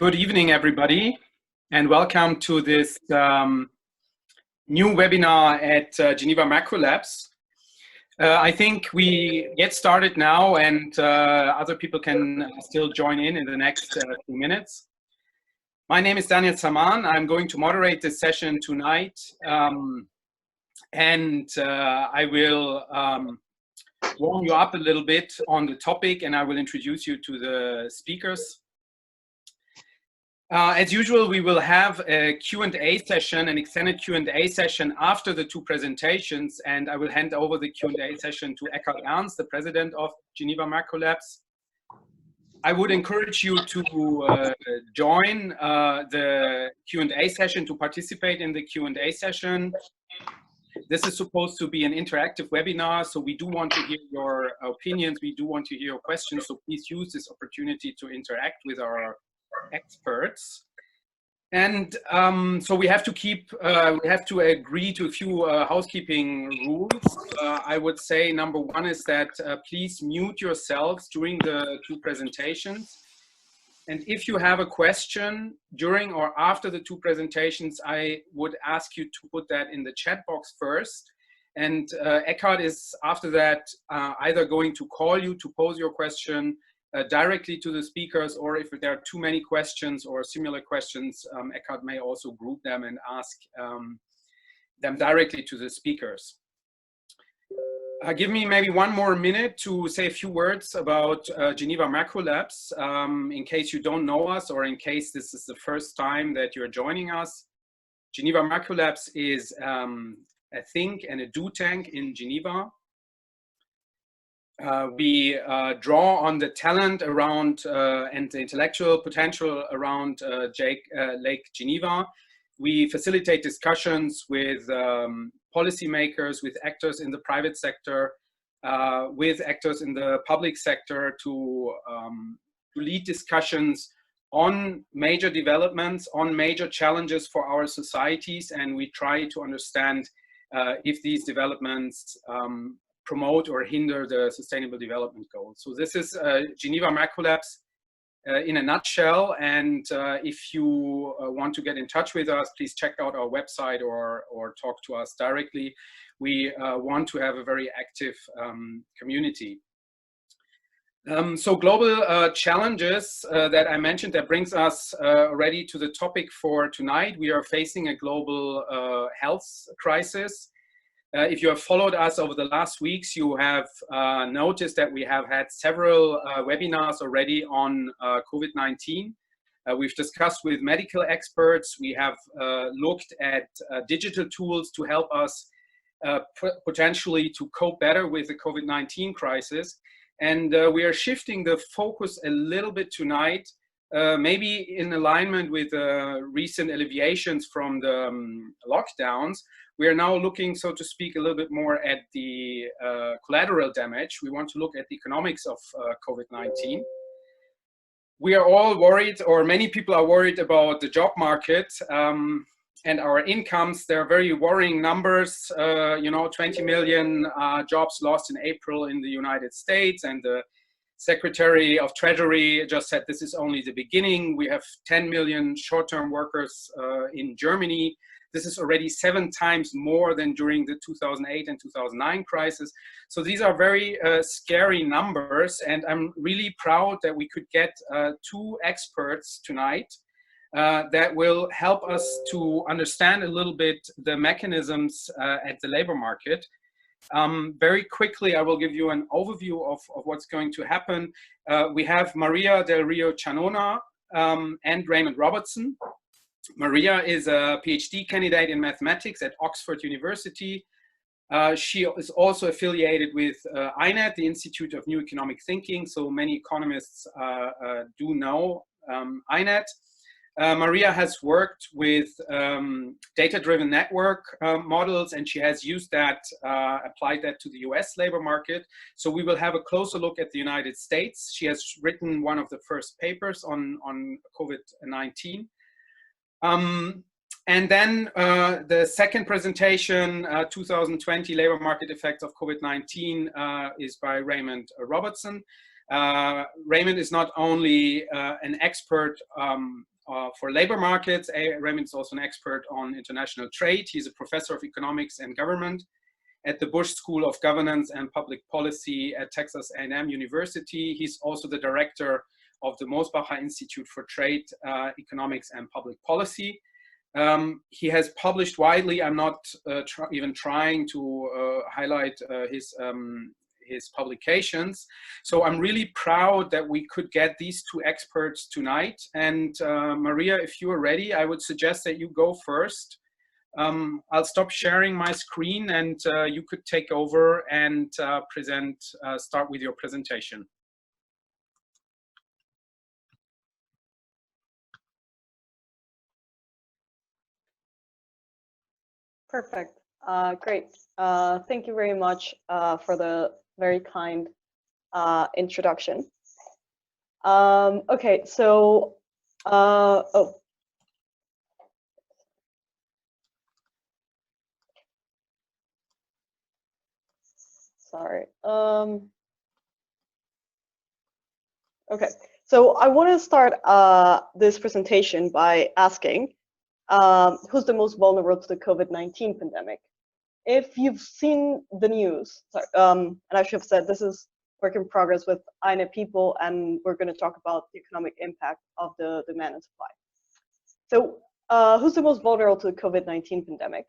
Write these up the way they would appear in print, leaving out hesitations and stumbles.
Good evening, everybody, and welcome to this new webinar at Geneva Macro Labs. I think we get started now, and other people can still join in the next few minutes. My name is Samaan. I'm going to moderate this session tonight, and I will warm you up a little bit on the topic, and I will introduce you to the speakers. As usual, we will have a Q&A session, an extended Q&A session after the two presentations, and I will hand over the Q&A session to Ekkehard Ernst, the president of Geneva Macro Labs. I would encourage you to join the Q&A session, to participate in the Q&A session. This is supposed to be an interactive webinar, so we do want to hear your opinions, we do want to hear your questions, so please use this opportunity to interact with our experts. And so we have to agree to a few housekeeping rules. I would say number one is that please mute yourselves during the two presentations. And if you have a question during or after the two presentations, I would ask you to put that in the chat box first. And Ekkehard is after that either going to call you to pose your question directly to the speakers, or if there are too many questions or similar questions, Ekkehard may also group them and ask them directly to the speakers. Give me maybe one more minute to say a few words about Geneva Macro Labs, in case you don't know us or in case this is the first time that you're joining us. Geneva Macro Labs is a think and a do tank in Geneva. We draw on the talent around and the intellectual potential around Lake Geneva. We facilitate discussions with policymakers, with actors in the private sector, with actors in the public sector to lead discussions on major developments, on major challenges for our societies, and we try to understand if these developments promote or hinder the Sustainable Development Goals. So this is Geneva Macro Labs in a nutshell, and if you want to get in touch with us, please check out our website or talk to us directly. We want to have a very active community. So global challenges that I mentioned, that brings us already to the topic for tonight. We are facing a global health crisis. If you have followed us over the last weeks, you have noticed that we have had several webinars already on COVID-19. We've discussed with medical experts. We have looked at digital tools to help us potentially to cope better with the COVID-19 crisis. And we are shifting the focus a little bit tonight, maybe in alignment with recent alleviations from the lockdowns. We are now looking, so to speak, a little bit more at the collateral damage. We want to look at the economics of COVID-19. We are all worried, or many people are worried about the job market and our incomes. There are very worrying numbers, 20 million jobs lost in April in the United States, and the Secretary of Treasury just said this is only the beginning. We have 10 million short-term workers in Germany. This is already 7 times more than during the 2008 and 2009 crisis. So these are very scary numbers, and I'm really proud that we could get 2 experts tonight that will help us to understand a little bit the mechanisms at the labor market. Very quickly, I will give you an overview of what's going to happen. We have Maria del Rio-Chanona and Raymond Robertson. Maria is a PhD candidate in mathematics at Oxford University. She is also affiliated with INET, the Institute of New Economic Thinking, so many economists do know INET. Maria has worked with data-driven network models, and she has used that, applied that to the US labor market. So we will have a closer look at the United States. She has written one of the first papers on COVID-19. And then the second presentation, 2020 Labor Market Effects of COVID-19, is by Raymond Robertson. Raymond is not only an expert for labor markets. Raymond is also an expert on international trade. He's a professor of economics and government at the Bush School of Governance and Public Policy at Texas A&M University. He's also the director of the Mosbacher Institute for Trade, Economics and Public Policy. He has published widely. I'm not even trying to highlight his publications. So I'm really proud that we could get these two experts tonight. And Maria, if you are ready, I would suggest that you go first. I'll stop sharing my screen and you could take over and start with your presentation. Perfect. Great. Thank you very much for the very kind introduction. Okay, so, oh. Sorry. Okay, so I want to start this presentation by asking who's the most vulnerable to the COVID-19 pandemic? If you've seen the news, sorry, and I should have said this is work in progress with INET people, and we're going to talk about the economic impact of the demand and supply. So who's the most vulnerable to the COVID-19 pandemic?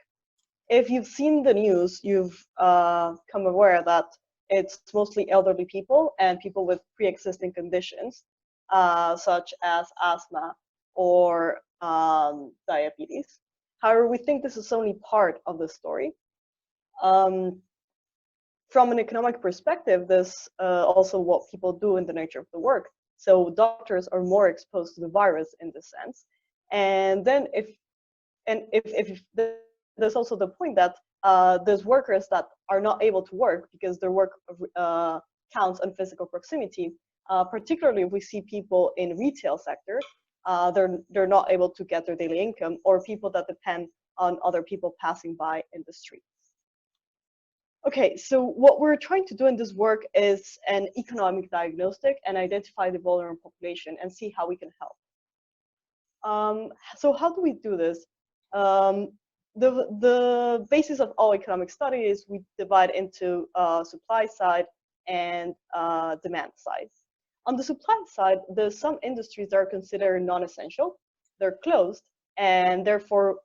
If you've seen the news, you've come aware that it's mostly elderly people and people with pre-existing conditions, such as asthma or diabetes. However, we think this is only part of the story. From an economic perspective, this also what people do in the nature of the work. So doctors are more exposed to the virus in this sense. And then if there's also the point that there's workers that are not able to work because their work counts on physical proximity. Particularly if we see people in retail sector, they're not able to get their daily income, or people that depend on other people passing by in the street. Okay, so what we're trying to do in this work is an economic diagnostic and identify the vulnerable population and see how we can help. So how do we do this? The basis of all economic studies, we divide into supply side and demand side. On the supply side, there's some industries that are considered non-essential. They're closed, and therefore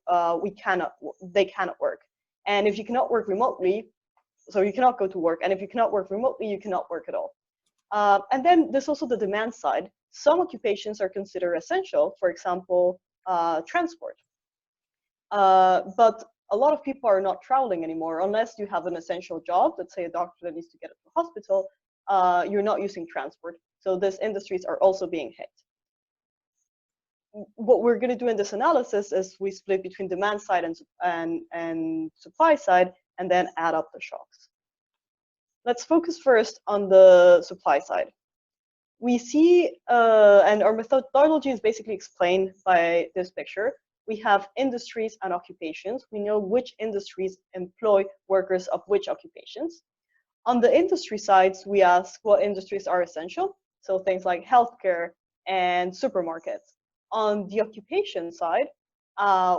they cannot work. And if you cannot work remotely, so you cannot go to work. And if you cannot work remotely, you cannot work at all. And then there's also the demand side. Some occupations are considered essential, for example, transport. But a lot of people are not traveling anymore unless you have an essential job. Let's say a doctor that needs to get to the hospital. You're not using transport. So these industries are also being hit. What we're going to do in this analysis is we split between demand side and supply side, and then add up the shocks. Let's focus first on the supply side. We see, and our methodology is basically explained by this picture. We have industries and occupations. We know which industries employ workers of which occupations. On the industry sides, we ask what industries are essential. So things like healthcare and supermarkets. On the occupation side,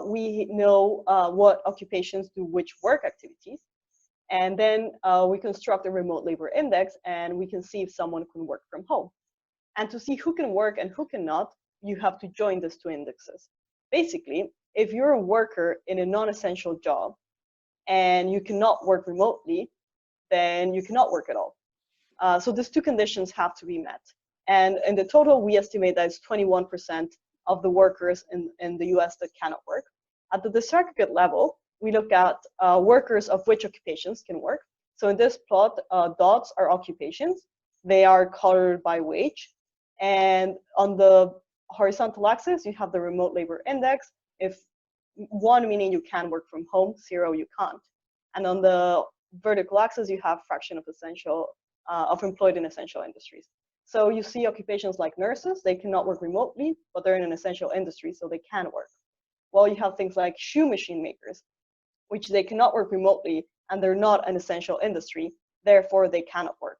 we know what occupations do which work activities. And then we construct a remote labor index, and we can see if someone can work from home. And to see who can work and who cannot, you have to join these two indexes. Basically, if you're a worker in a non-essential job and you cannot work remotely, then you cannot work at all. So these two conditions have to be met. And in the total, we estimate that it's 21% of the workers in the US that cannot work. At the disaggregate level, we look at workers of which occupations can work. So in this plot, dots are occupations. They are colored by wage. And on the horizontal axis, you have the remote labor index. If 1 meaning you can work from home, 0 you can't. And on the vertical axis, you have fraction of employed in essential industries. So you see occupations like nurses, they cannot work remotely, but they're in an essential industry, so they can work. While you have things like shoe machine makers, which they cannot work remotely, and they're not an essential industry, therefore they cannot work.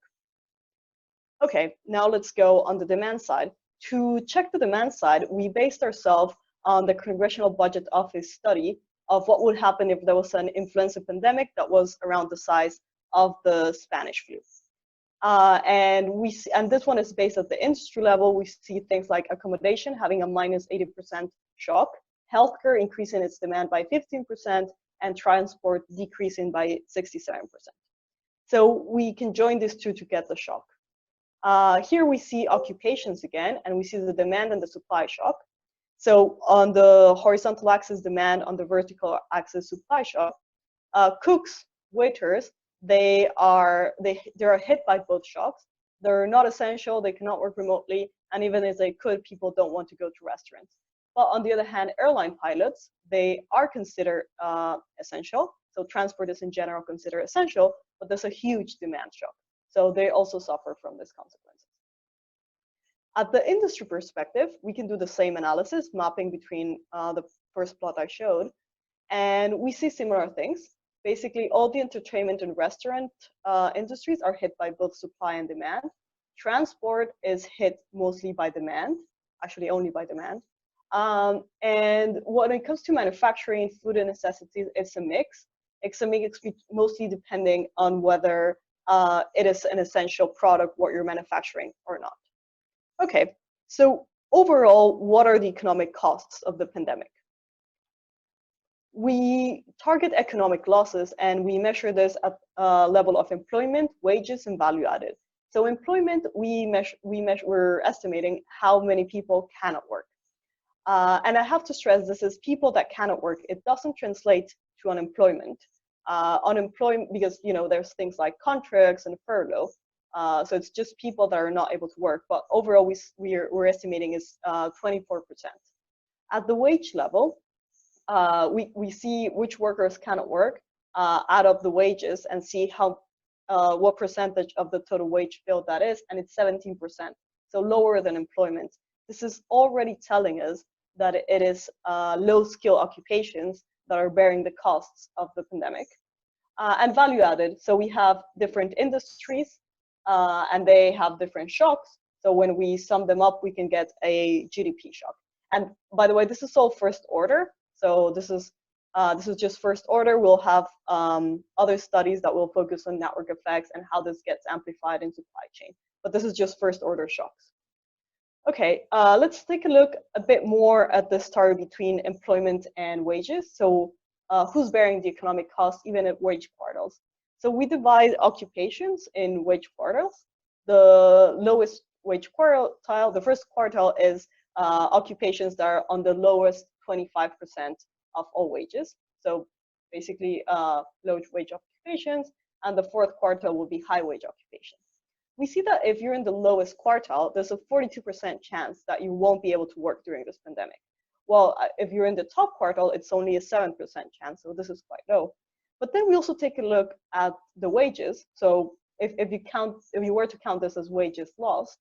Okay, now let's go on the demand side. To check the demand side, we based ourselves on the Congressional Budget Office study of what would happen if there was an influenza pandemic that was around the size of the Spanish flu. And this one is based at the industry level. We see things like accommodation having a minus 80% shock, healthcare increasing its demand by 15%, and transport decreasing by 67%. So we can join these two to get the shock. Here we see occupations again, and we see the demand and the supply shock. So on the horizontal axis, demand; on the vertical axis, supply shock. Cooks, waiters, they are hit by both shocks. They're not essential, they cannot work remotely, and even if they could, people don't want to go to restaurants. But on the other hand, airline pilots, they are considered essential. So transport is in general considered essential, but there's a huge demand shock. So they also suffer from these consequences. At the industry perspective, we can do the same analysis, mapping between the first plot I showed, and we see similar things. Basically, all the entertainment and restaurant industries are hit by both supply and demand. Transport is hit mostly by demand, actually only by demand. And when it comes to manufacturing, food and necessities, it's a mix. It's a mix mostly depending on whether it is an essential product, what you're manufacturing or not. Okay, so overall, what are the economic costs of the pandemic? We target economic losses, and we measure this at a level of employment, wages, and value added. So employment, we're estimating how many people cannot work. And I have to stress, this is people that cannot work. It doesn't translate to unemployment. Unemployment, because there's things like contracts and furlough. So it's just people that are not able to work. But overall, we're estimating is 24%. At the wage level, we see which workers cannot work out of the wages and see how what percentage of the total wage bill that is, and it's 17%, so lower than employment. This is already telling us that it is low-skill occupations that are bearing the costs of the pandemic. And value added, so we have different industries and they have different shocks. So when we sum them up, we can get a GDP shock. And by the way, this is all first order. So this is just first order. We'll have other studies that will focus on network effects and how this gets amplified in supply chain. But this is just first order shocks. Okay, let's take a look a bit more at the story between employment and wages. So who's bearing the economic cost even at wage quartiles? So we divide occupations in wage quartiles. The lowest wage quartile, the first quartile is occupations that are on the lowest 25% of all wages. So basically low wage occupations, and the fourth quartile will be high wage occupations. We see that if you're in the lowest quartile, there's a 42% chance that you won't be able to work during this pandemic. Well, if you're in the top quartile, it's only a 7% chance, so this is quite low. But then we also take a look at the wages. So if you were to count this as wages lost,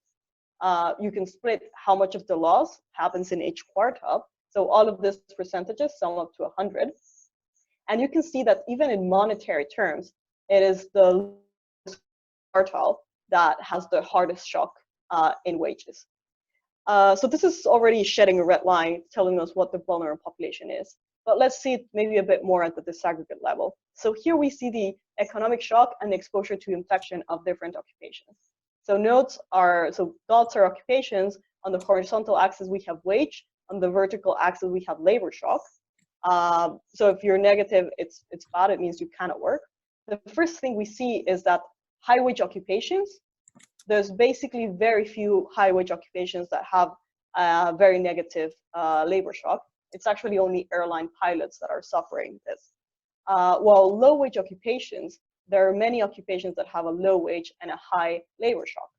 you can split how much of the loss happens in each quartile. So all of these percentages sum up to 100. And you can see that even in monetary terms, it is the quartile that has the hardest shock in wages. So this is already shedding a red line, telling us what the vulnerable population is. But let's see it maybe a bit more at the disaggregate level. So here we see the economic shock and the exposure to infection of different occupations. So dots are occupations. On the horizontal axis, we have wage. On the vertical axis, we have labor shock. So if you're negative, it's bad. It means you cannot work. The first thing we see is that high wage occupations, there's basically very few high wage occupations that have very negative labor shock. It's actually only airline pilots that are suffering this. While low wage occupations, there are many occupations that have a low wage and a high labor shock.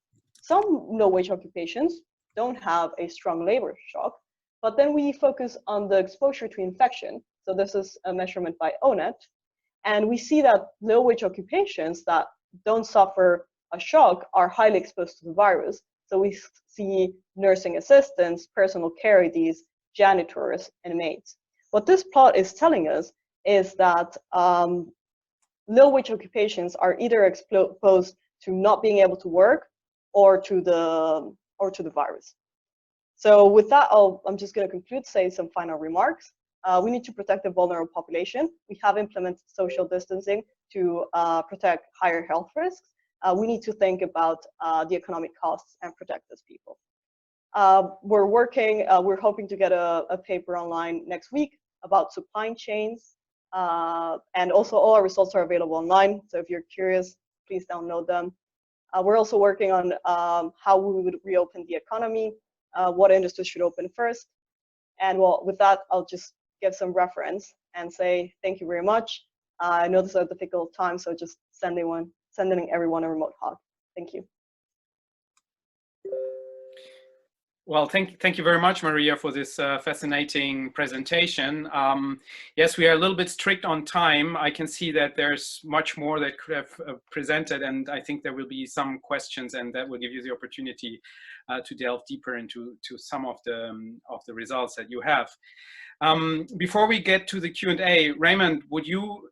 Some low wage occupations don't have a strong labor shock, but then we focus on the exposure to infection. So this is a measurement by ONET. And we see that low wage occupations that don't suffer a shock are highly exposed to the virus. So we see nursing assistants, personal care aides, janitors, and maids. What this plot is telling us is that low wage occupations are either exposed to not being able to work or to the virus. So with that, I'm just going to conclude, say some final remarks. We need to protect the vulnerable population. We have implemented social distancing to protect higher health risks. We need to think about the economic costs and protect those people. We're hoping to get a paper online next week about supply chains. And also all our results are available online. So if you're curious, please download them. We're also working on how we would reopen the economy, what industries should open first. And well, with that, I'll just give some reference and say thank you very much. I know this is a difficult time, so just sending everyone a remote hug. Thank you. Well, thank you very much, Maria, for this fascinating presentation. Yes, we are a little bit strict on time. I can see that there's much more that could have presented, and I think there will be some questions, and that will give you the opportunity to delve deeper into some of the results that you have. Before we get to the Q&A, Raymond, would you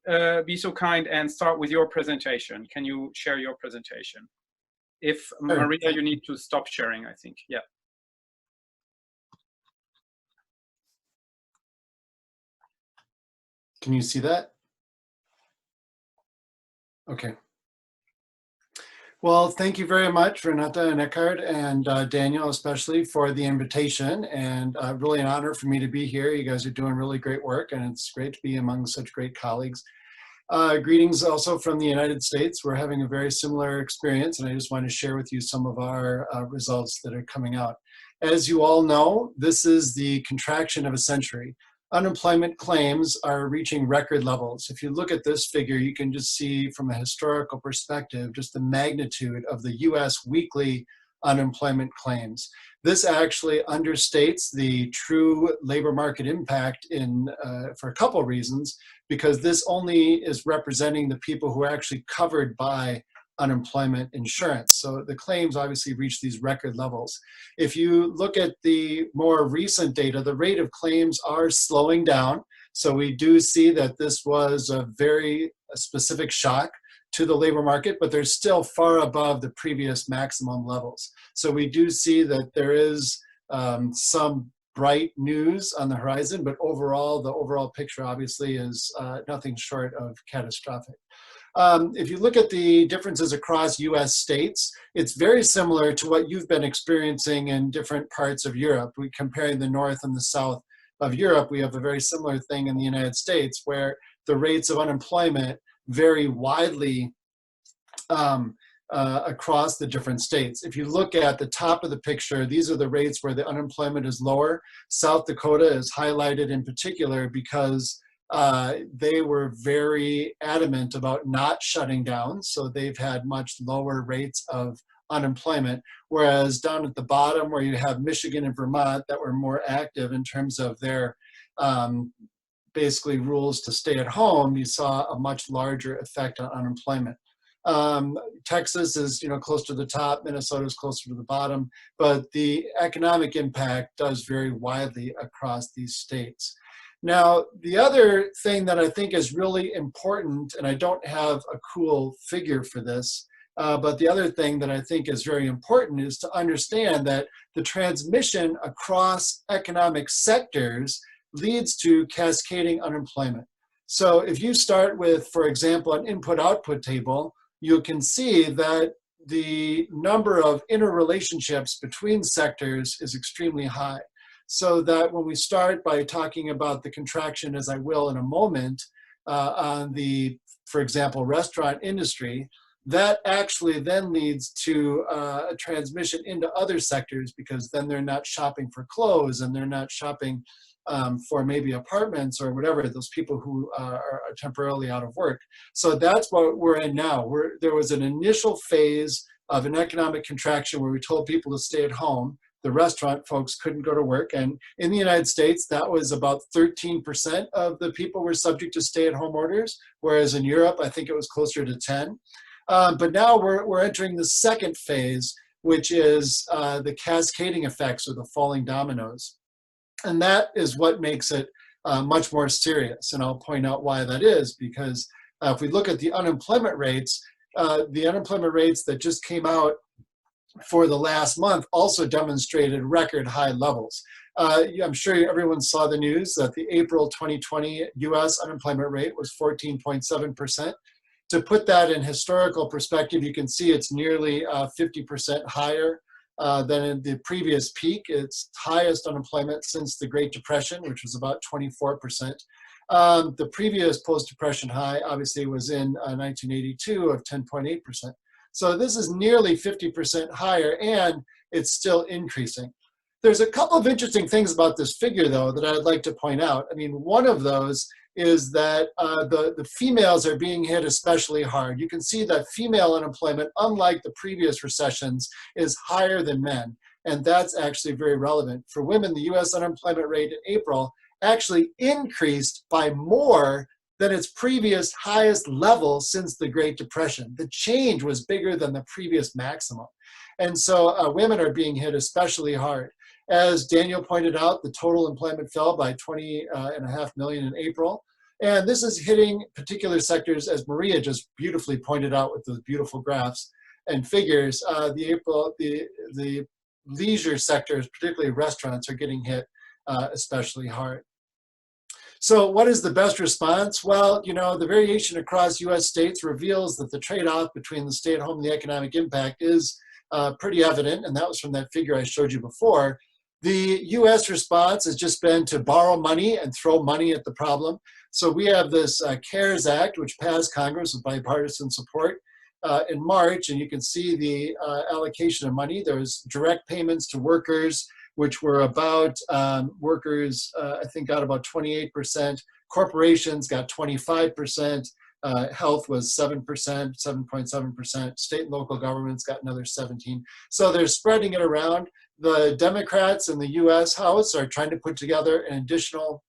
be so kind and start with your presentation? Can you share your presentation? If Maria, you need to stop sharing, I think. Yeah. Can you see that? Okay. Well, thank you very much, Renata and Ekkehard, and Daniel especially, for the invitation, and really an honor for me to be here. You guys are doing really great work, and it's great to be among such great colleagues. Greetings also from the United States. We're having a very similar experience, and I just want to share with you some of our results that are coming out. As you all know, this is the contraction of a century. Unemployment claims are reaching record levels. If you look at this figure, you can just see from a historical perspective just the magnitude of the US weekly unemployment claims. This actually understates the true labor market impact for a couple of reasons, because this only is representing the people who are actually covered by unemployment insurance. So the claims obviously reach these record levels. If you look at the more recent data, the rate of claims are slowing down. So we do see that this was a very specific shock to the labor market, but they're still far above the previous maximum levels. So we do see that there is some bright news on the horizon, but overall, the overall picture obviously is nothing short of catastrophic. If you look at the differences across US states, it's very similar to what you've been experiencing in different parts of Europe. We comparing the north and the south of Europe, we have a very similar thing in the United States, where the rates of unemployment vary widely across the different states. If you look at the top of the picture, these are the rates where the unemployment is lower. South Dakota is highlighted in particular because they were very adamant about not shutting down, so they've had much lower rates of unemployment, whereas down at the bottom where you have Michigan and Vermont that were more active in terms of their basically rules to stay at home, you saw a much larger effect on unemployment. Texas is, close to the top, Minnesota is closer to the bottom, but the economic impact does vary widely across these states. Now, the other thing that I think is really important, and I don't have a cool figure for this, but the other thing that I think is very important is to understand that the transmission across economic sectors leads to cascading unemployment. So if you start with, for example, an input-output table, you can see that the number of interrelationships between sectors is extremely high. So that when we start by talking about the contraction, as I will in a moment, on the, for example, restaurant industry, that actually then leads to a transmission into other sectors, because then they're not shopping for clothes and they're not shopping for maybe apartments or whatever, those people who are temporarily out of work. So that's what we're in now. There was an initial phase of an economic contraction where we told people to stay at home. The restaurant folks couldn't go to work. And in the United States, that was about 13% of the people were subject to stay-at-home orders, whereas in Europe, I think it was closer to 10. But now we're entering the second phase, which is the cascading effects or the falling dominoes. And that is what makes it much more serious. And I'll point out why that is, because if we look at the unemployment rates that just came out for the last month also demonstrated record high levels. I'm sure everyone saw the news that the April 2020 US unemployment rate was 14.7%. To put that in historical perspective, you can see it's nearly 50% higher than in the previous peak. It's highest unemployment since the Great Depression, which was about 24%. The previous post-depression high obviously was in 1982 of 10.8%. So this is nearly 50% higher, and it's still increasing. There's a couple of interesting things about this figure, though, that I'd like to point out. I mean, one of those is that the females are being hit especially hard. You can see that female unemployment, unlike the previous recessions, is higher than men. And that's actually very relevant. For women, the US unemployment rate in April actually increased by more than its previous highest level since the Great Depression. The change was bigger than the previous maximum. And so women are being hit especially hard. As Daniel pointed out, the total employment fell by 20.5 million in April. And this is hitting particular sectors, as Maria just beautifully pointed out with those beautiful graphs and figures. The leisure sectors, particularly restaurants, are getting hit especially hard. So what is the best response? Well, you know, the variation across US states reveals that the trade-off between the stay-at-home and the economic impact is pretty evident, and that was from that figure I showed you before. The US response has just been to borrow money and throw money at the problem. So we have this CARES Act, which passed Congress with bipartisan support in March, and you can see the allocation of money. There's direct payments to workers, which were about, workers, I think, got about 28%. Corporations got 25%. Health was 7%, 7.7%. State and local governments got another 17%. So they're spreading it around. The Democrats in the US House are trying to put together an additional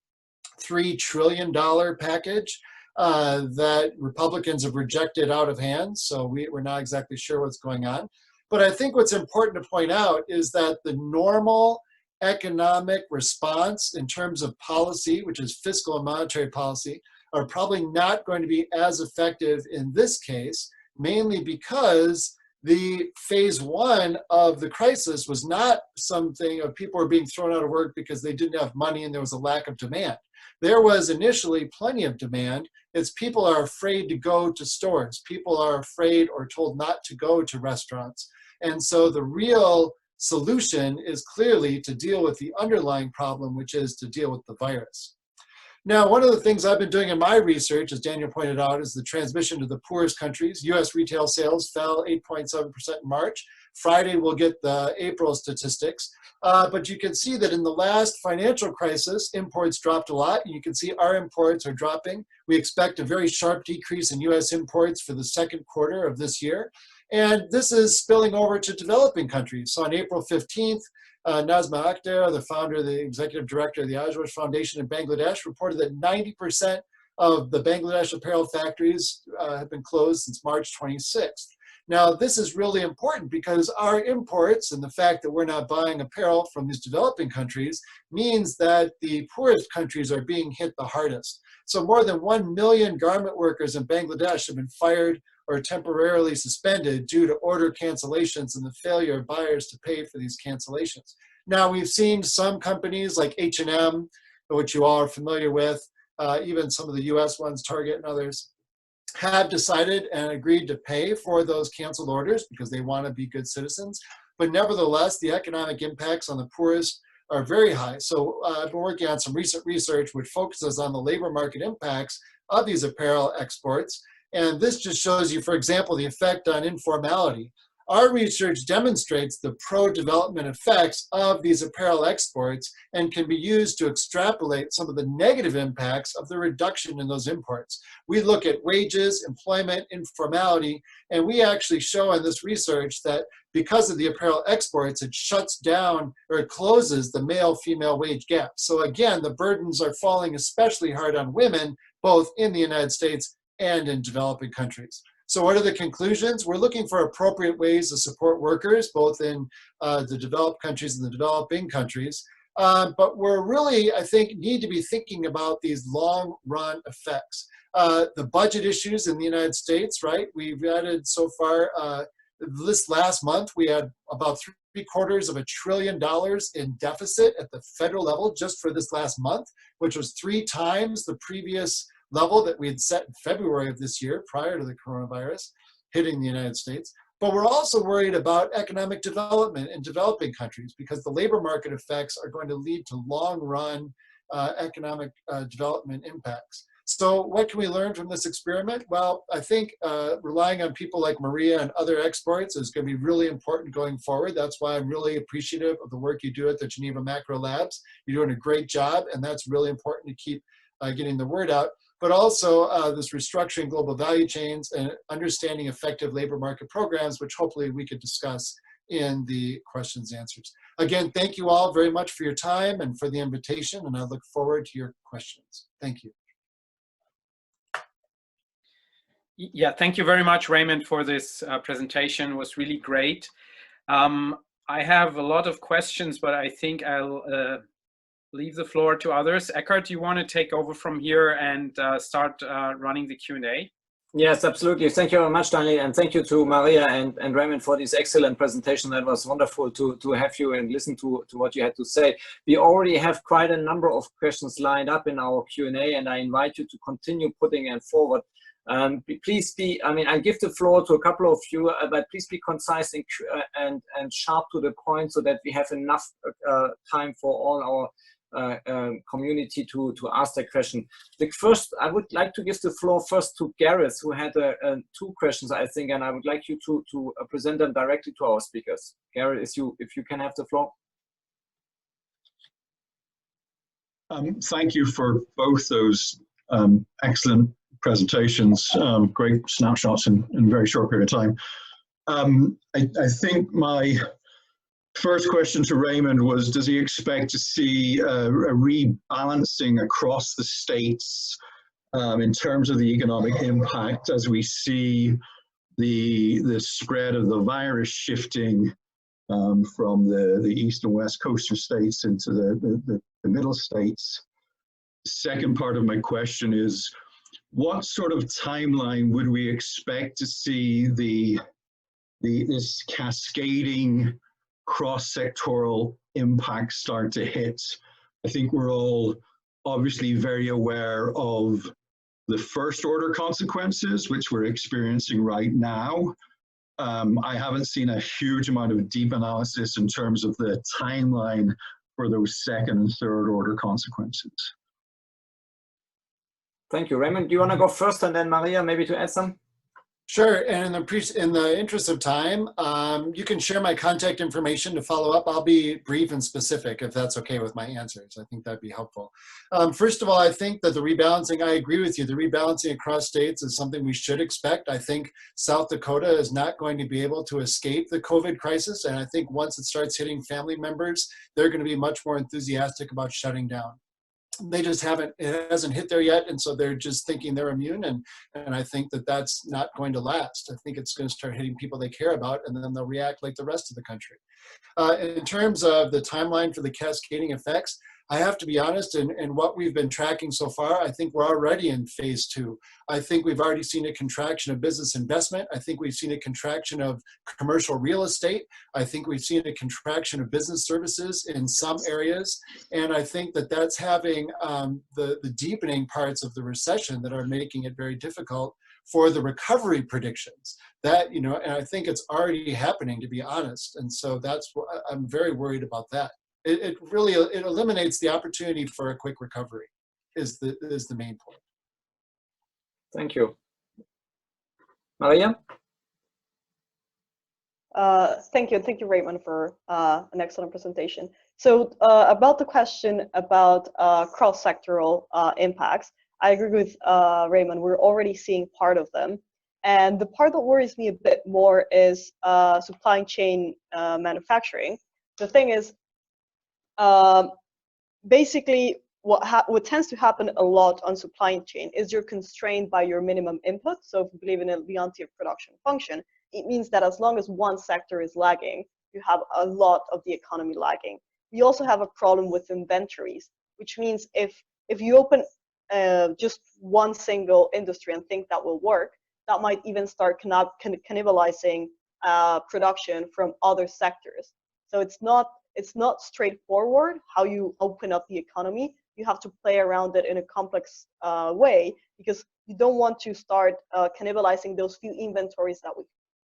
$3 trillion package that Republicans have rejected out of hand. So we're not exactly sure what's going on. But I think what's important to point out is that the normal economic response in terms of policy, which is fiscal and monetary policy, are probably not going to be as effective in this case, mainly because the phase one of the crisis was not something of people were being thrown out of work because they didn't have money and there was a lack of demand. There was initially plenty of demand. It's people are afraid to go to stores. People are afraid or told not to go to restaurants. And so the real solution is clearly to deal with the underlying problem, which is to deal with the virus. Now, one of the things I've been doing in my research, as Daniel pointed out, is the transmission to the poorest countries. US retail sales fell 8.7% in March. Friday, we'll get the April statistics. But you can see that in the last financial crisis, imports dropped a lot. You can see our imports are dropping. We expect a very sharp decrease in US imports for the second quarter of this year. And this is spilling over to developing countries. So on April 15th, Nazma Akhtar, the founder, the executive director of the Ajwash Foundation in Bangladesh, reported that 90% of the Bangladesh apparel factories have been closed since March 26th. Now, this is really important because our imports and the fact that we're not buying apparel from these developing countries means that the poorest countries are being hit the hardest. So more than 1 million garment workers in Bangladesh have been fired or temporarily suspended due to order cancellations and the failure of buyers to pay for these cancellations. Now, we've seen some companies like H&M, which you all are familiar with, even some of the US ones, Target and others, have decided and agreed to pay for those canceled orders because they want to be good citizens. But nevertheless, the economic impacts on the poorest are very high. So I've been working on some recent research which focuses on the labor market impacts of these apparel exports. And this just shows you, for example, the effect on informality. Our research demonstrates the pro-development effects of these apparel exports and can be used to extrapolate some of the negative impacts of the reduction in those imports. We look at wages, employment, informality, and we actually show in this research that because of the apparel exports, it shuts down or it closes the male-female wage gap. So again, the burdens are falling especially hard on women, both in the United States and in developing countries. So what are the conclusions? We're looking for appropriate ways to support workers, both in the developed countries and the developing countries. But we're really, I think, need to be thinking about these long-run effects. The budget issues in the United States, right? We've added so far this last month, we had about $750 billion in deficit at the federal level just for this last month, which was 3 times the previous level that we had set in February of this year prior to the coronavirus hitting the United States. But we're also worried about economic development in developing countries because the labor market effects are going to lead to long-run economic development impacts. So what can we learn from this experiment? Well, I think relying on people like Maria and other experts is going to be really important going forward. That's why I'm really appreciative of the work you do at the Geneva Macro Labs. You're doing a great job, and that's really important to keep getting the word out. But also this restructuring global value chains and understanding effective labor market programs, which hopefully we could discuss in the questions and answers. Again, thank you all very much for your time and for the invitation, and I look forward to your questions. Thank you. Yeah, thank you very much, Raymond, for this presentation. It was really great. I have a lot of questions, but I think I'll leave the floor to others. Ekkehard, do you want to take over from here and start running the Q&A? Yes, absolutely. Thank you very much, Daniel, and thank you to Maria and Raymond for this excellent presentation. That was wonderful to have you and listen to what you had to say. We already have quite a number of questions lined up in our Q&A, and I invite you to continue putting them forward. Please be, I give the floor to a couple of you, but please be concise and sharp to the point so that we have enough time for all our community to ask that question. The first, I would like to give the floor first to Gareth, who had 2 questions, I think, and I would like you to present them directly to our speakers. Gareth, if you can have the floor. Thank you for both those excellent presentations, great snapshots in a very short period of time. I think my first question to Raymond was, does he expect to see a rebalancing across the states in terms of the economic impact as we see the spread of the virus shifting from the east and west coastal states into the middle states? The second part of my question is, what sort of timeline would we expect to see this cascading cross-sectoral impact start to hit? I think we're all obviously very aware of the first order consequences, which we're experiencing right now. I haven't seen a huge amount of deep analysis in terms of the timeline for those second and third order consequences. Thank you. Raymond, do you want to go first, and then Maria, maybe to add some? Sure, and in the interest of time, you can share my contact information to follow up. I'll be brief and specific if that's okay with my answers. I think that'd be helpful. First of all, I think that the rebalancing, I agree with you, the rebalancing across states is something we should expect. I think South Dakota is not going to be able to escape the COVID crisis, and I think once it starts hitting family members, they're going to be much more enthusiastic about shutting down. They just haven't, it hasn't hit there yet, and so they're just thinking they're immune, and I think that that's not going to last. I think it's going to start hitting people they care about, and then they'll react like the rest of the country. In terms of the timeline for the cascading effects, I have to be honest, in what we've been tracking so far, I think we're already in phase 2. I think we've already seen a contraction of business investment. I think we've seen a contraction of commercial real estate. I think we've seen a contraction of business services in some areas. And I think that that's having the deepening parts of the recession that are making it very difficult for the recovery predictions. That, you know, and I think it's already happening, to be honest. And so that's what I'm very worried about that. It really eliminates the opportunity for a quick recovery is the main point. Thank you. Maria? Thank you, Raymond, for an excellent presentation. So about the question about cross-sectoral impacts, I agree with Raymond. We're already seeing part of them. And the part that worries me a bit more is supply chain manufacturing. The thing is, basically, what tends to happen a lot on supply chain is you're constrained by your minimum input. So if you believe in a Leontief production function, it means that as long as one sector is lagging, you have a lot of the economy lagging. We also have a problem with inventories, which means if you open just one single industry and think that will work, that might even start cannibalizing production from other sectors. So it's not straightforward how you open up the economy. You have to play around it in a complex way, because you don't want to start cannibalizing those few inventories that we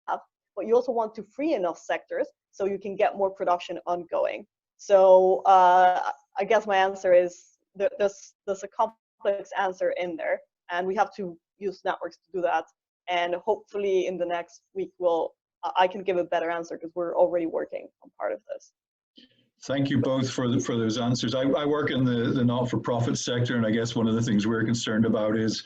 have, but you also want to free enough sectors so you can get more production ongoing. So I guess my answer is there's a complex answer in there, and we have to use networks to do that. And hopefully in the next week, I can give a better answer, because we're already working on part of this. Thank you both for those answers. I work in the not-for-profit sector, and I guess one of the things we're concerned about is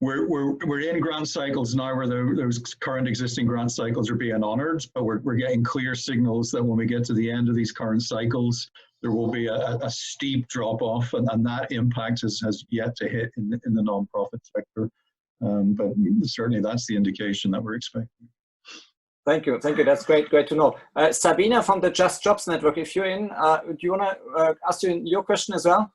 we're in grant cycles now where those current existing grant cycles are being honoured, but we're getting clear signals that when we get to the end of these current cycles, there will be a steep drop-off, and that impact has yet to hit in the non-profit sector. But certainly that's the indication that we're expecting. Thank you. That's great to know. Sabina from the Just Jobs Network, if you're in, do you want to ask your question as well?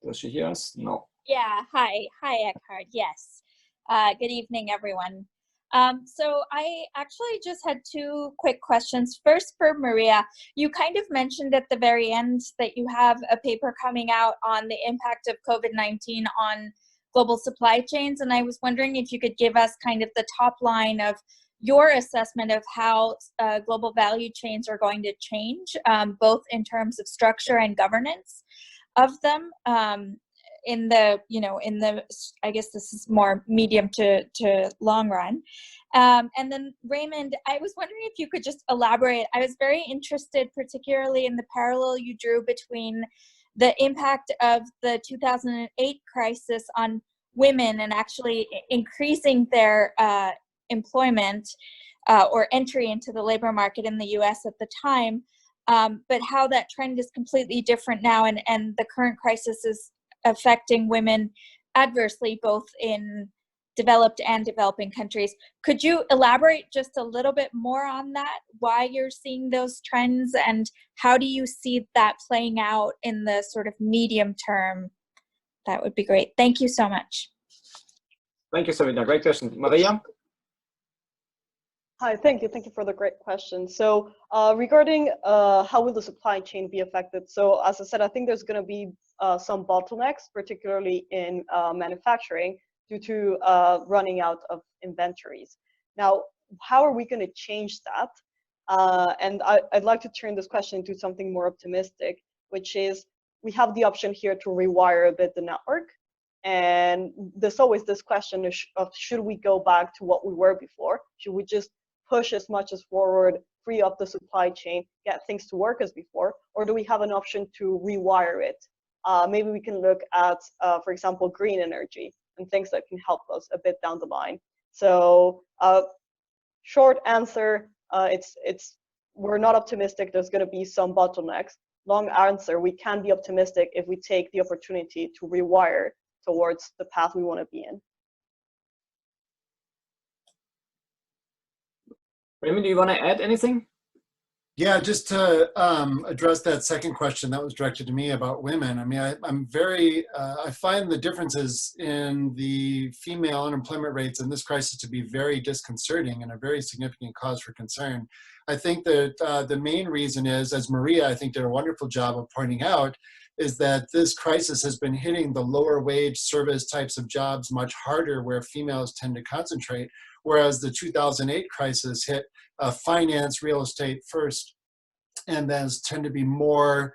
Does she hear us? No. Yeah. Hi, Ekkehard. Yes. Good evening, everyone. So I actually just had two quick questions. First, for Maria, you kind of mentioned at the very end that you have a paper coming out on the impact of COVID-19 on global supply chains, and I was wondering if you could give us kind of the top line of your assessment of how global value chains are going to change, both in terms of structure and governance of them. In the I guess this is more medium to long run. And then Raymond, I was wondering if you could just elaborate. I was very interested, particularly in the parallel you drew between the impact of the 2008 crisis on women and actually increasing their employment or entry into the labor market in the US at the time, but how that trend is completely different now, and the current crisis is affecting women adversely, both in developed and developing countries. Could you elaborate just a little bit more on that, why you're seeing those trends, and how do you see that playing out in the sort of medium term? That would be great. Thank you so much. Thank you, Sabina. Great question. Maria? Hi, thank you. Thank you for the great question. So regarding how will the supply chain be affected? So as I said, I think there's going to be some bottlenecks, particularly in manufacturing, due to running out of inventories. Now, how are we going to change that? And I'd like to turn this question into something more optimistic, which is we have the option here to rewire a bit the network. And there's always this question of should we go back to what we were before? Should we just push as much as forward, free up the supply chain, get things to work as before? Or do we have an option to rewire it? Maybe we can look at, for example, green energy and things that can help us a bit down the line. So short answer, we're not optimistic there's going to be some bottlenecks. Long answer, we can be optimistic if we take the opportunity to rewire towards the path we want to be in. Raymond, do you want to add anything? Yeah, just to address that second question that was directed to me about women. I mean, I find the differences in the female unemployment rates in this crisis to be very disconcerting and a very significant cause for concern. I think that the main reason is, as Maria, I think, did a wonderful job of pointing out, is that this crisis has been hitting the lower wage service types of jobs much harder, where females tend to concentrate, whereas the 2008 crisis hit finance, real estate first, and those tend to be more,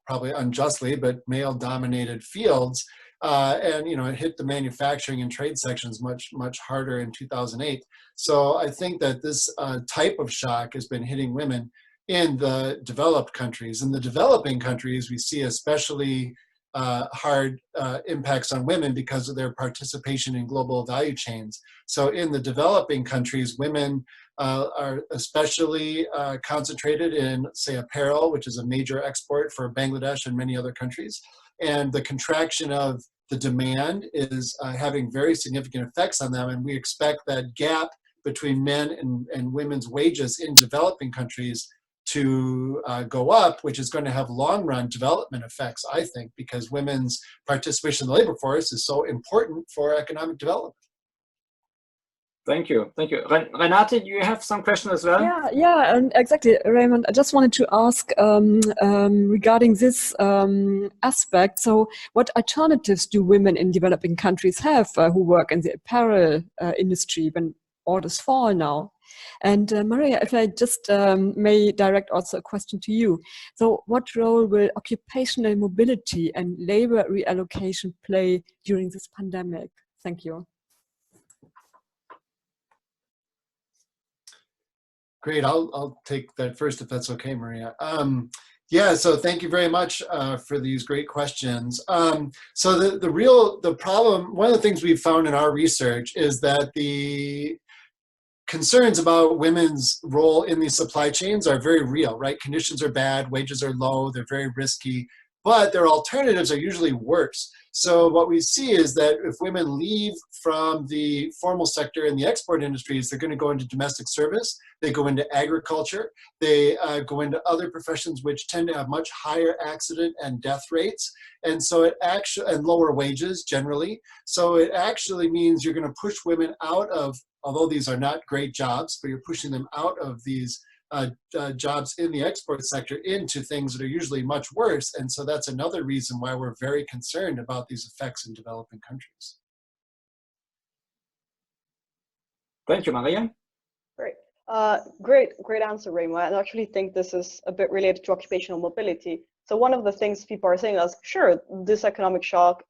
probably unjustly, but male-dominated fields. And it hit the manufacturing and trade sections much harder in 2008. So I think that this type of shock has been hitting women in the developed countries. In the developing countries, we see especially hard impacts on women because of their participation in global value chains. So in the developing countries, women are especially concentrated in, say, apparel, which is a major export for Bangladesh and many other countries. And the contraction of the demand is having very significant effects on them. And we expect that gap between men and women's wages in developing countries to go up, which is going to have long-run development effects, I think, because women's participation in the labor force is so important for economic development. Thank you. Thank you. Renate, do you have some questions as well? Yeah, and exactly, Raymond. I just wanted to ask regarding this aspect. So, what alternatives do women in developing countries have who work in the apparel industry when orders fall now? And Maria, if I just may direct also a question to you. So, what role will occupational mobility and labor reallocation play during this pandemic? Thank you. Great, I'll take that first if that's okay, Maria. Yeah, so thank you very much for these great questions. So the problem, one of the things we've found in our research is that the concerns about women's role in these supply chains are very real, right? Conditions are bad, wages are low, they're very risky, but their alternatives are usually worse. So what we see is that if women leave from the formal sector and the export industries, they're going to go into domestic service, they go into agriculture, they go into other professions which tend to have much higher accident and death rates, and so it actually, and lower wages generally. So it actually means you're going to push women out of, although these are not great jobs, but you're pushing them out of these jobs in the export sector into things that are usually much worse. And so that's another reason why we're very concerned about these effects in developing countries. Thank you, Maria. Great. Great answer, Raymond. I actually think this is a bit related to occupational mobility. So one of the things people are saying is, sure, this economic shock,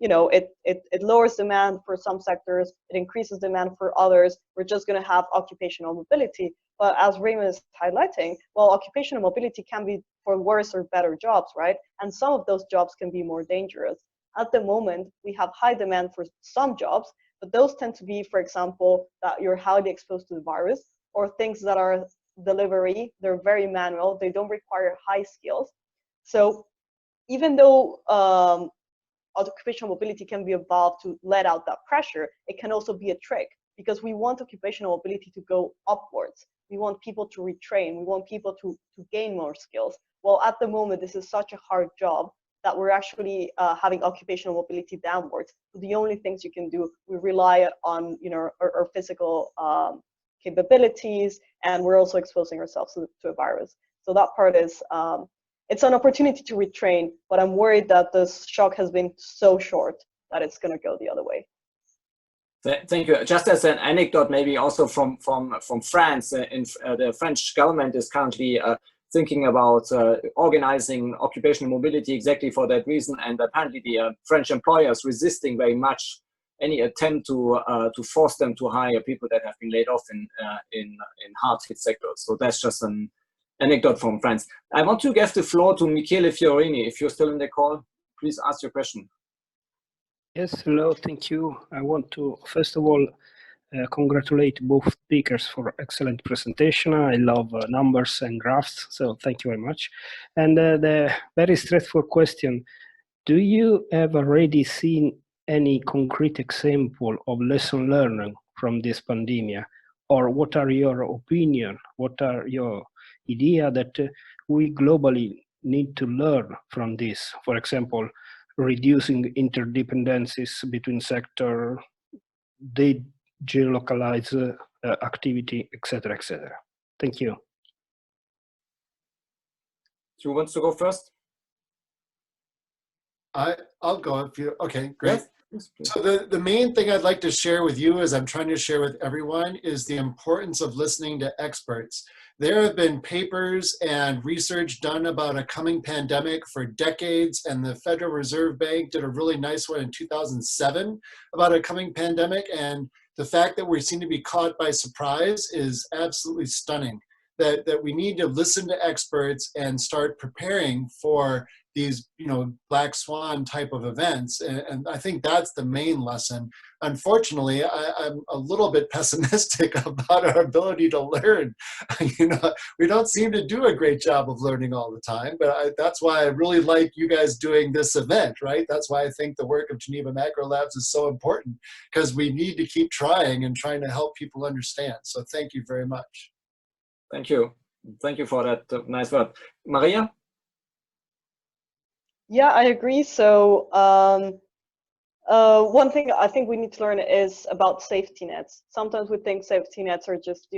it lowers demand for some sectors, it increases demand for others. We're just going to have occupational mobility. But as Raymond is highlighting, well, occupational mobility can be for worse or better jobs, right? And some of those jobs can be more dangerous. At the moment, we have high demand for some jobs, but those tend to be, for example, that you're highly exposed to the virus, or things that are delivery, they're very manual, they don't require high skills. So even though occupational mobility can be evolved to let out that pressure, it can also be a trick, because we want occupational mobility to go upwards. We want people to retrain, we want people to gain more skills. Well, at the moment, this is such a hard job that we're actually having occupational mobility downwards. So the only things you can do, we rely on our physical capabilities, and we're also exposing ourselves to a virus. So that part is, it's an opportunity to retrain, but I'm worried that this shock has been so short that it's going to go the other way. Thank you. Just as an anecdote, maybe also from France, the French government is currently thinking about organizing occupational mobility exactly for that reason, and apparently the French employers resisting very much any attempt to force them to hire people that have been laid off in hard hit sectors. So that's just an anecdote from France. I want to give the floor to Michele Fiorini. If you're still in the call, please ask your question. Yes, hello, thank you. I want to, first of all, congratulate both speakers for excellent presentation. I love numbers and graphs, so thank you very much. And the very straightforward question, do you have already seen any concrete example of lesson learned from this pandemic? Or what are your opinion? What are your idea that we globally need to learn from this? For example, reducing interdependencies between sector, they geolocalize activity, etc., etc. Thank you. Who wants to go first? I'll go if you, okay, great. Yes. So the main thing I'd like to share with you, as I'm trying to share with everyone, is the importance of listening to experts. There have been papers and research done about a coming pandemic for decades, and the Federal Reserve Bank did a really nice one in 2007 about a coming pandemic, and the fact that we seem to be caught by surprise is absolutely stunning. That we need to listen to experts and start preparing for these, black swan type of events. And I think that's the main lesson. Unfortunately, I'm a little bit pessimistic about our ability to learn. We don't seem to do a great job of learning all the time, but that's why I really like you guys doing this event, right? That's why I think the work of Geneva Macro Labs is so important, because we need to keep trying and trying to help people understand. So thank you very much. Thank you. Thank you for that nice word. Maria? Yeah, I agree. So one thing I think we need to learn is about safety nets. Sometimes we think safety nets are just,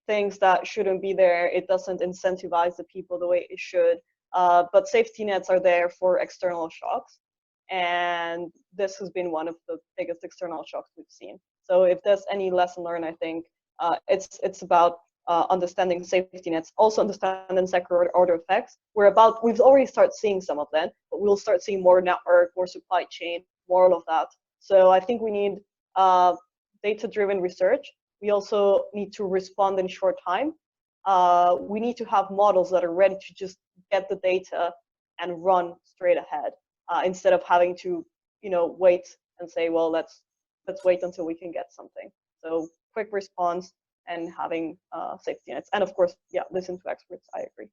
things that shouldn't be there. It doesn't incentivize the people the way it should. But safety nets are there for external shocks. And this has been one of the biggest external shocks we've seen. So if there's any lesson learned, I think it's about understanding safety nets, also understanding second order effects. We've already started seeing some of them, but we'll start seeing more network, more supply chain, more all of that. So I think we need data-driven research. We also need to respond in short time. We need to have models that are ready to just get the data and run straight ahead, instead of having to, wait and say, well, let's wait until we can get something. So quick response and having safety nets, and of course, yeah, listen to experts. I agree.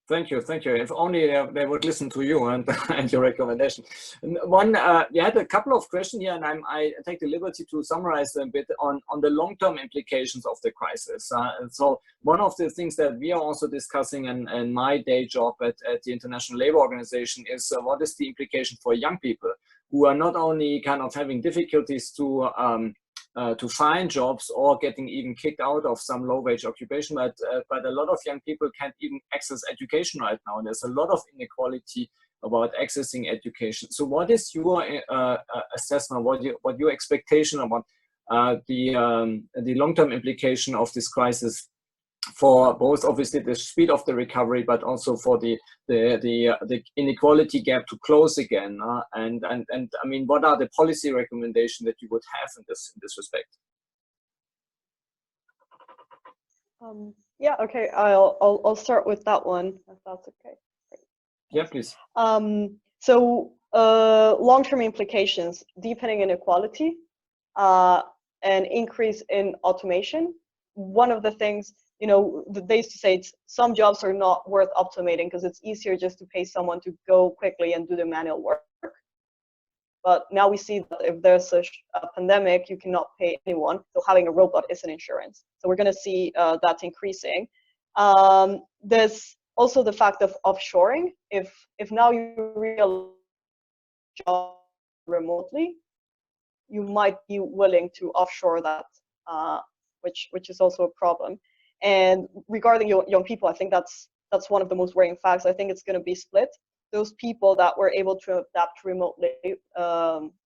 Thank you, thank you. If only they would listen to you and, and your recommendation. One, you had a couple of questions here, and I take the liberty to summarize them a bit on the long-term implications of the crisis. So one of the things that we are also discussing in my day job at the International Labour Organization is what is the implication for young people who are not only kind of having difficulties to find jobs or getting even kicked out of some low-wage occupation, but a lot of young people can't even access education right now. And there's a lot of inequality about accessing education. So what is your assessment, what your expectation about the long-term implication of this crisis for both obviously the speed of the recovery, but also for the inequality gap to close again? And I mean, what are the policy recommendations that you would have in this respect? Yeah, okay, I'll start with that one, if that's okay. Yeah, please. So long-term implications: deepening inequality, an increase in automation. One of the things, they used to say some jobs are not worth automating because it's easier just to pay someone to go quickly and do the manual work. But now we see that if there's a pandemic, you cannot pay anyone. So having a robot is an insurance. So we're going to see that increasing. There's also the fact of offshoring. If now you realize job remotely, you might be willing to offshore that, which is also a problem. And regarding young people, I think that's one of the most worrying facts. I think it's going to be split. Those people that were able to adapt to remotely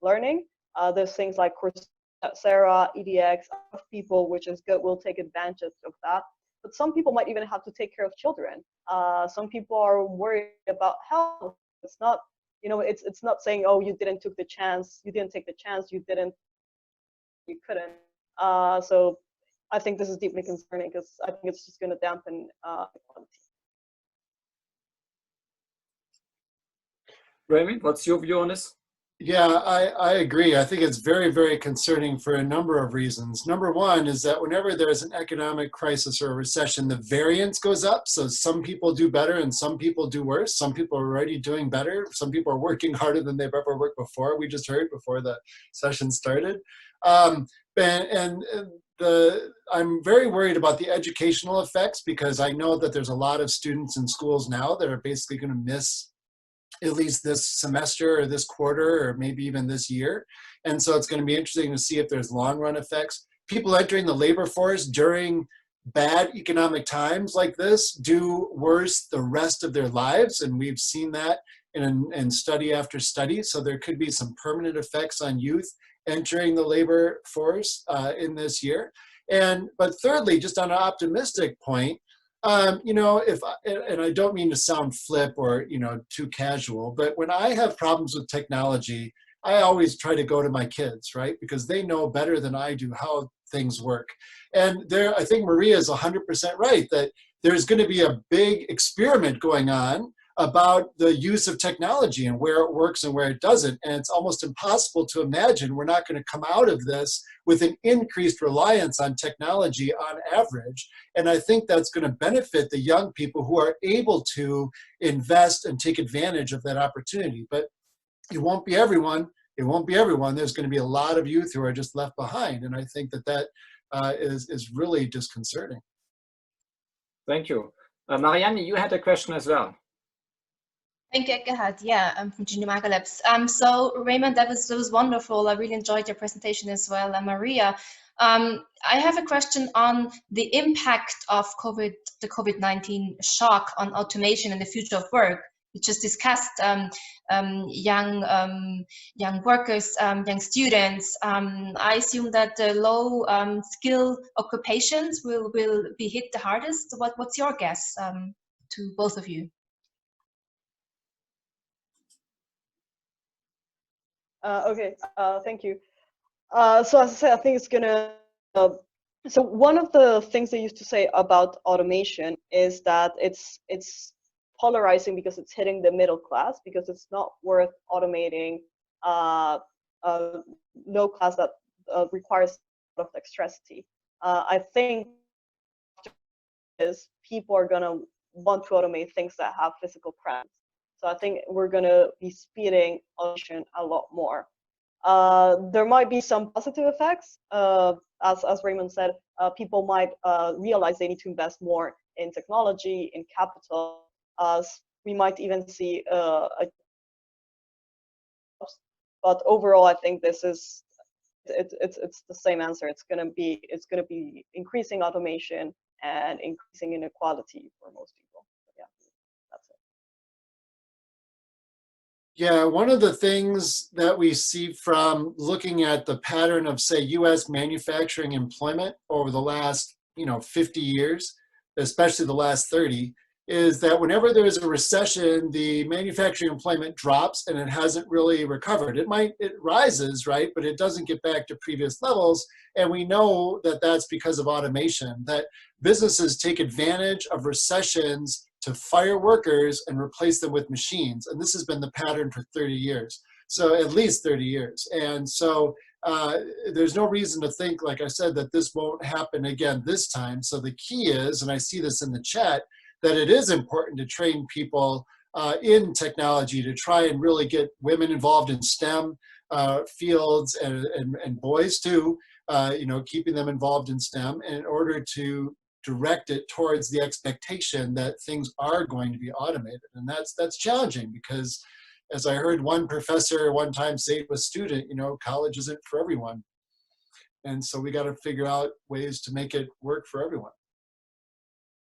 learning, there's things like Coursera, EDX, people, which is good, will take advantage of that. But some people might even have to take care of children. Some people are worried about health. It's not, it's not saying, oh, you didn't take the chance, you couldn't. So I think this is deeply concerning because I think it's just going to dampen equality. Raymond, what's your view on this? Yeah, I agree. I think it's very, very concerning for a number of reasons. Number one is that whenever there's an economic crisis or a recession, the variance goes up. So some people do better and some people do worse. Some people are already doing better. Some people are working harder than they've ever worked before. We just heard before the session started. I'm very worried about the educational effects because I know that there's a lot of students in schools now that are basically going to miss at least this semester or this quarter or maybe even this year. And so it's going to be interesting to see if there's long run effects. People entering the labor force during bad economic times like this do worse the rest of their lives. And we've seen that in study after study. So there could be some permanent effects on youth entering the labor force in this year. But thirdly, just on an optimistic point, and I don't mean to sound flip or, too casual, but when I have problems with technology, I always try to go to my kids, right? Because they know better than I do how things work. And I think Maria is 100% right that there's going to be a big experiment going on about the use of technology and where it works and where it doesn't. And it's almost impossible to imagine we're not going to come out of this with an increased reliance on technology on average. And I think that's going to benefit the young people who are able to invest and take advantage of that opportunity. But it won't be everyone. It won't be everyone. There's going to be a lot of youth who are just left behind. And I think that is really disconcerting. Thank you. Marianne, you had a question as well. Thank you, Ekkehard. Yeah, I'm from Junior Micro Labs. So Raymond, that was wonderful. I really enjoyed your presentation as well. And Maria, I have a question on the impact of the COVID-19 shock on automation and the future of work. We just discussed young workers, young students. I assume that the low skill occupations will be hit the hardest. What's your guess to both of you? Okay, thank you. So as I said, I think it's gonna, so one of the things they used to say about automation is that it's polarizing because it's hitting the middle class, because it's not worth automating low class that requires a lot of dexterity. I think is people are gonna want to automate things that have physical presence. So I think we're gonna be speeding automation a lot more. There might be some positive effects. As Raymond said, people might realize they need to invest more in technology, in capital. We might even see but overall, I think this is it's the same answer. It's gonna be increasing automation and increasing inequality for most people. But yeah, that's it. Yeah, one of the things that we see from looking at the pattern of, say, U.S. manufacturing employment over the last, 50 years, especially the last 30, is that whenever there is a recession, the manufacturing employment drops and it hasn't really recovered. It rises, right, but it doesn't get back to previous levels. And we know that that's because of automation, that businesses take advantage of recessions to fire workers and replace them with machines. And this has been the pattern for 30 years, so at least 30 years. And so there's no reason to think, like I said, that this won't happen again this time. So the key is, and I see this in the chat, that it is important to train people in technology, to try and really get women involved in STEM fields and boys too, keeping them involved in STEM in order to direct it towards the expectation that things are going to be automated. And that's challenging because, as I heard one professor one time say to a student, college isn't for everyone. And so we got to figure out ways to make it work for everyone.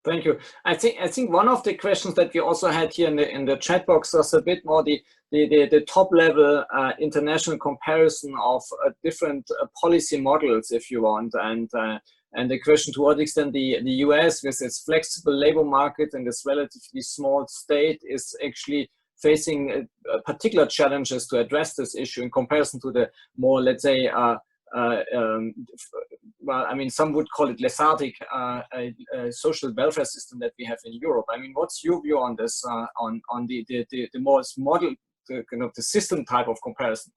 Thank you. I think one of the questions that we also had here in the chat box was a bit more the top level international comparison of different policy models, if you want, and the question to what extent the US with its flexible labor market and its relatively small state is actually facing particular challenges to address this issue in comparison to the more, let's say, well, I mean, some would call it lethargic social welfare system that we have in Europe. I mean, what's your view on this, on the more model, the system type of comparison?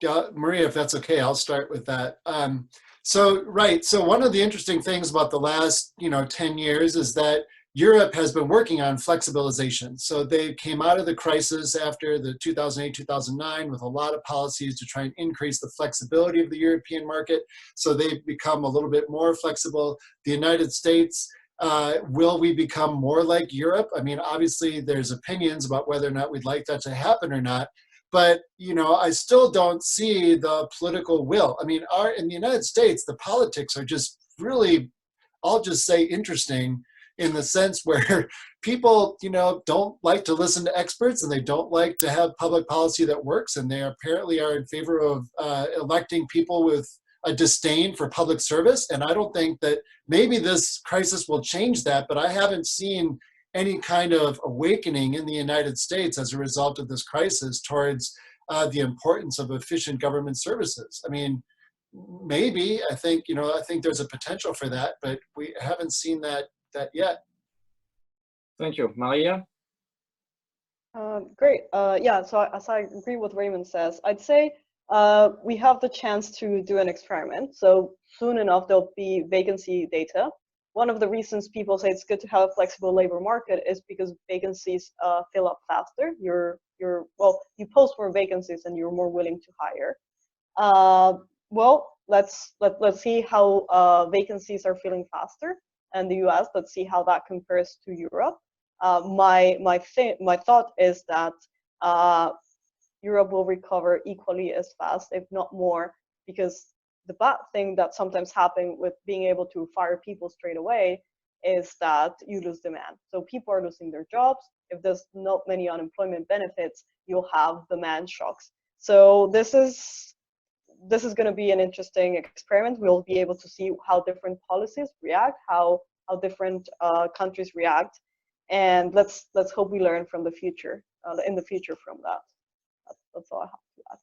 Yeah, Maria, if that's okay, I'll start with that. So one of the interesting things about the last 10 years is that Europe has been working on flexibilization. So they came out of the crisis after the 2008-2009 with a lot of policies to try and increase the flexibility of the European market. So they've become a little bit more flexible. The United States, will we become more like Europe? I mean, obviously there's opinions about whether or not we'd like that to happen or not. But, I still don't see the political will. I mean, in the United States, the politics are just really, I'll just say, interesting, in the sense where people, don't like to listen to experts and they don't like to have public policy that works. And they apparently are in favor of electing people with a disdain for public service. And I don't think that maybe this crisis will change that, but I haven't seen any kind of awakening in the United States as a result of this crisis towards the importance of efficient government services. I mean, maybe, I think there's a potential for that, but we haven't seen that yet. Thank you. Maria? Great. Yeah, so as I agree with Raymond says, I'd say we have the chance to do an experiment. So soon enough, there'll be vacancy data. One of the reasons people say it's good to have a flexible labor market is because vacancies fill up faster. You post more vacancies and you're more willing to hire. Well, let's see how vacancies are filling faster in the US. Let's see how that compares to Europe. My thought is that Europe will recover equally as fast, if not more, because the bad thing that sometimes happens with being able to fire people straight away is that you lose demand. So people are losing their jobs. If there's not many unemployment benefits, you'll have demand shocks. So this is going to be an interesting experiment. We'll be able to see how different policies react, how different countries react, and let's hope we learn from the future, in the future from that. That's all I have to add.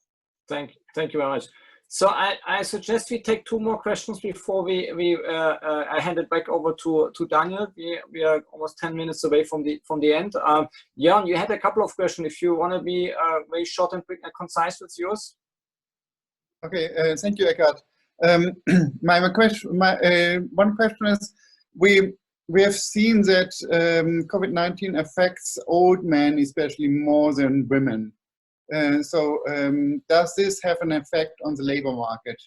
Thank you very much. So I suggest we take 2 more questions before I hand it back over to Daniel. We are almost 10 minutes away from the end. Jan, you had a couple of questions. If you want to be very short and quick and concise with yours. Okay, thank you, Ekkehard. One question is, we have seen that COVID-19 affects old men especially more than women. So does this have an effect on the labor market?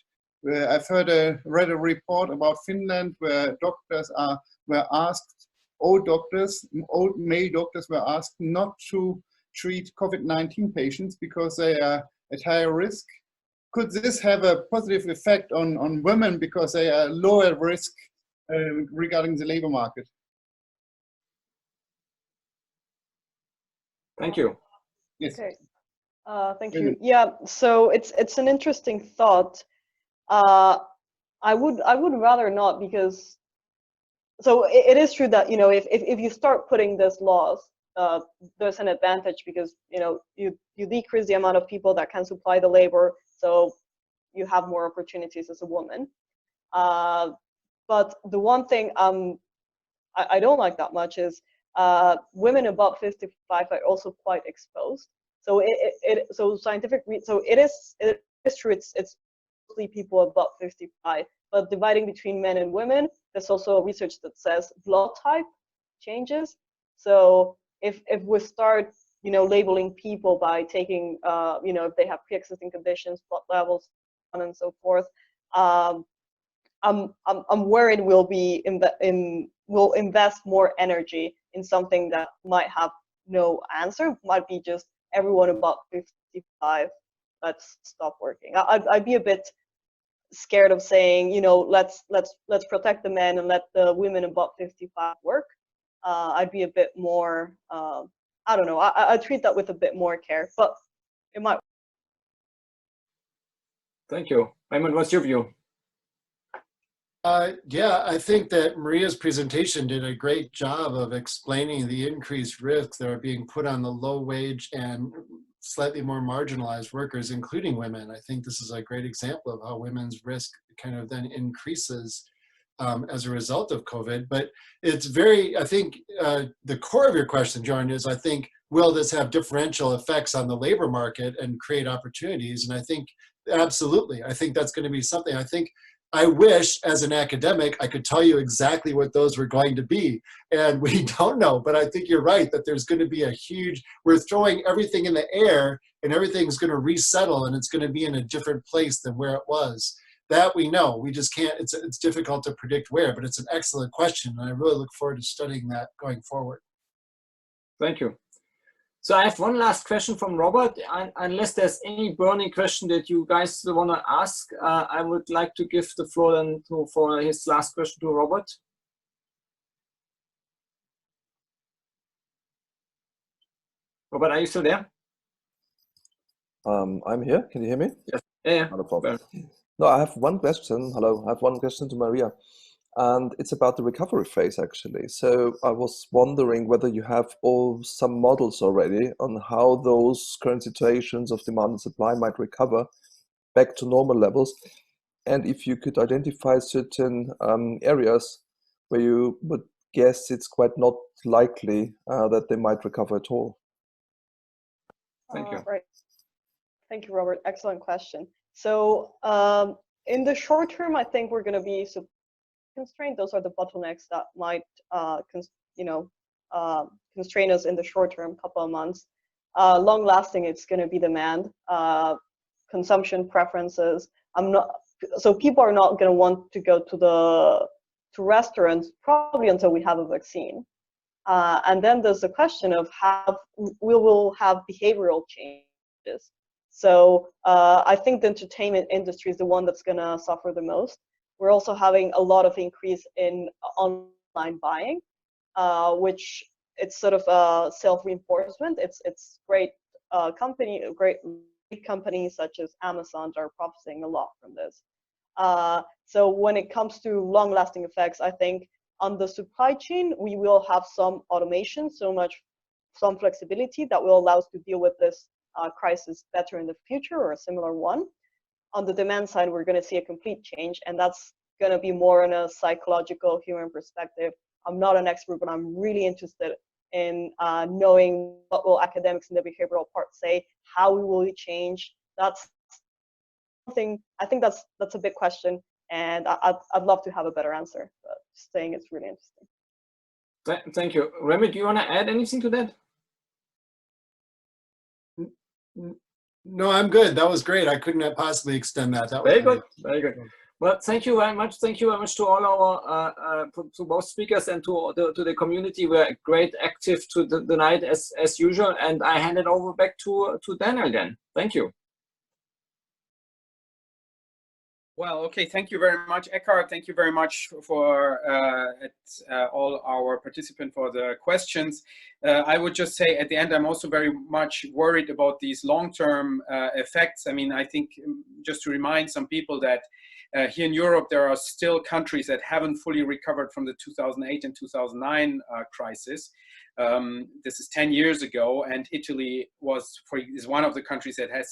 I've read a report about Finland where doctors were asked, old male doctors were asked not to treat COVID-19 patients because they are at higher risk. Could this have a positive effect on women because they are lower risk regarding the labor market? Thank you. Yes. Okay. Thank you. Yeah, so it's an interesting thought. I would rather not, because it is true that if you start putting these laws, there's an advantage because you decrease the amount of people that can supply the labor, so you have more opportunities as a woman. But the one thing I don't like that much is women above 55 are also quite exposed. So it is true. It's mostly people above 55, but dividing between men and women, there's also research that says blood type changes. So if we start labeling people by taking if they have pre-existing conditions, blood levels, so on and so forth, I'm worried we'll invest more energy in something that might have no answer, might be just everyone above 55, let's stop working. I'd be a bit scared of saying, let's protect the men and let the women above 55 work. I'd be a bit more, I don't know, I treat that with a bit more care, but it might. Thank you. Raymond, what's your view? Yeah, I think that Maria's presentation did a great job of explaining the increased risks that are being put on the low wage and slightly more marginalized workers, including women. I think this is a great example of how women's risk kind of then increases as a result of COVID. But it's I think the core of your question, Jordan, is I think, will this have differential effects on the labor market and create opportunities? And I think absolutely, I think that's going to be something. I wish, as an academic, I could tell you exactly what those were going to be. And we don't know, but I think you're right that there's going to be we're throwing everything in the air and everything's going to resettle and it's going to be in a different place than where it was. That we know, we just can't, it's difficult to predict where, but it's an excellent question. And I really look forward to studying that going forward. Thank you. So I have one last question from Robert. Unless there's any burning question that you guys want to ask, I would like to give the floor then for his last question to Robert. Robert, are you still there? I'm here. Can you hear me? Yes. Yeah. Not a problem. No, I have one question. Hello. I have one question to Maria. And it's about the recovery phase, actually. So I was wondering whether you have some models already on how those current situations of demand and supply might recover back to normal levels. And if you could identify certain areas where you would guess it's quite not likely that they might recover at all. Thank you. Right. Thank you, Robert. Excellent question. So in the short term, I think we're going to be constrained. Those are the bottlenecks that might constrain us in the short term, couple of months. Long lasting, it's going to be demand, consumption preferences. so people are not going to want to go to restaurants probably until we have a vaccine. And then there's the question of how we will have behavioral changes. So I think the entertainment industry is the one that's going to suffer the most. We're also having a lot of increase in online buying, which it's sort of self-reinforcement. It's great great companies such as Amazon are profiting a lot from this. So when it comes to long-lasting effects, I think on the supply chain, we will have some automation, some flexibility that will allow us to deal with this crisis better in the future or a similar one. On the demand side, we're going to see a complete change, and that's going to be more on a psychological human perspective. I'm not an expert, but I'm really interested in knowing what will academics in the behavioral part say, how we will change. That's something, I think that's a big question, and I'd love to have a better answer, but just saying it's really interesting. Thank you. Raymond, do you want to add anything to that? No, I'm good. That was great. I couldn't have possibly extend that. That was very great. good. Very good. Well, thank you very much. Thank you very much to all our to both speakers and to the community. We're great active tonight as usual. And I hand it over back to Daniel then. Thank you. Well, okay, thank you very much, Ekkehard. Thank you very much for all our participants for the questions. I would just say at the end, I'm also very much worried about these long-term effects. I mean, I think just to remind some people that here in Europe, there are still countries that haven't fully recovered from the 2008 and 2009 crisis. This is 10 years ago, and Italy is one of the countries that had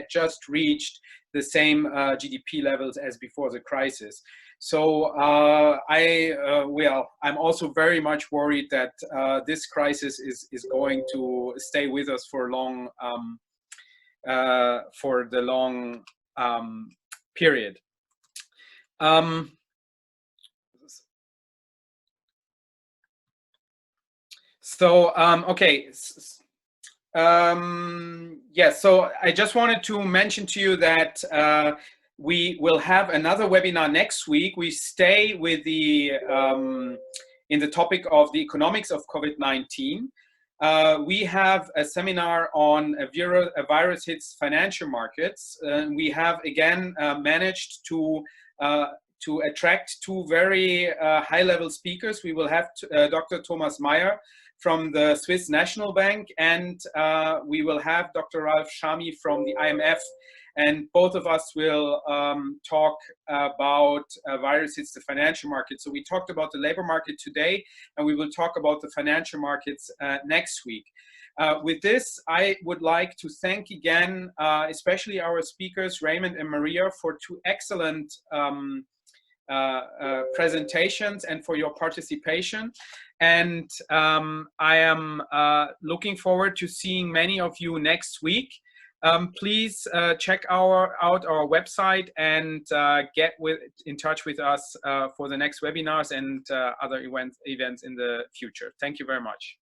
just reached the same GDP levels as before the crisis. So I'm also very much worried that this crisis is going to stay with us for long, for the long period. Okay. Yes, so I just wanted to mention to you that we will have another webinar next week. We stay with the in the topic of the economics of COVID-19. We have a seminar on a virus hits financial markets. We have again managed to attract two very high-level speakers. We will have Dr. Thomas Meyer from the Swiss National Bank, and we will have Dr. Ralph Shami from the IMF, and both of us will talk about virus hits the financial market. So we talked about the labor market today, and we will talk about the financial markets next week. With this, I would like to thank again, especially our speakers, Raymond and Maria, for two excellent presentations and for your participation. And I am looking forward to seeing many of you next week. Please check out our website and get in touch with us for the next webinars and other events in the future. Thank you very much.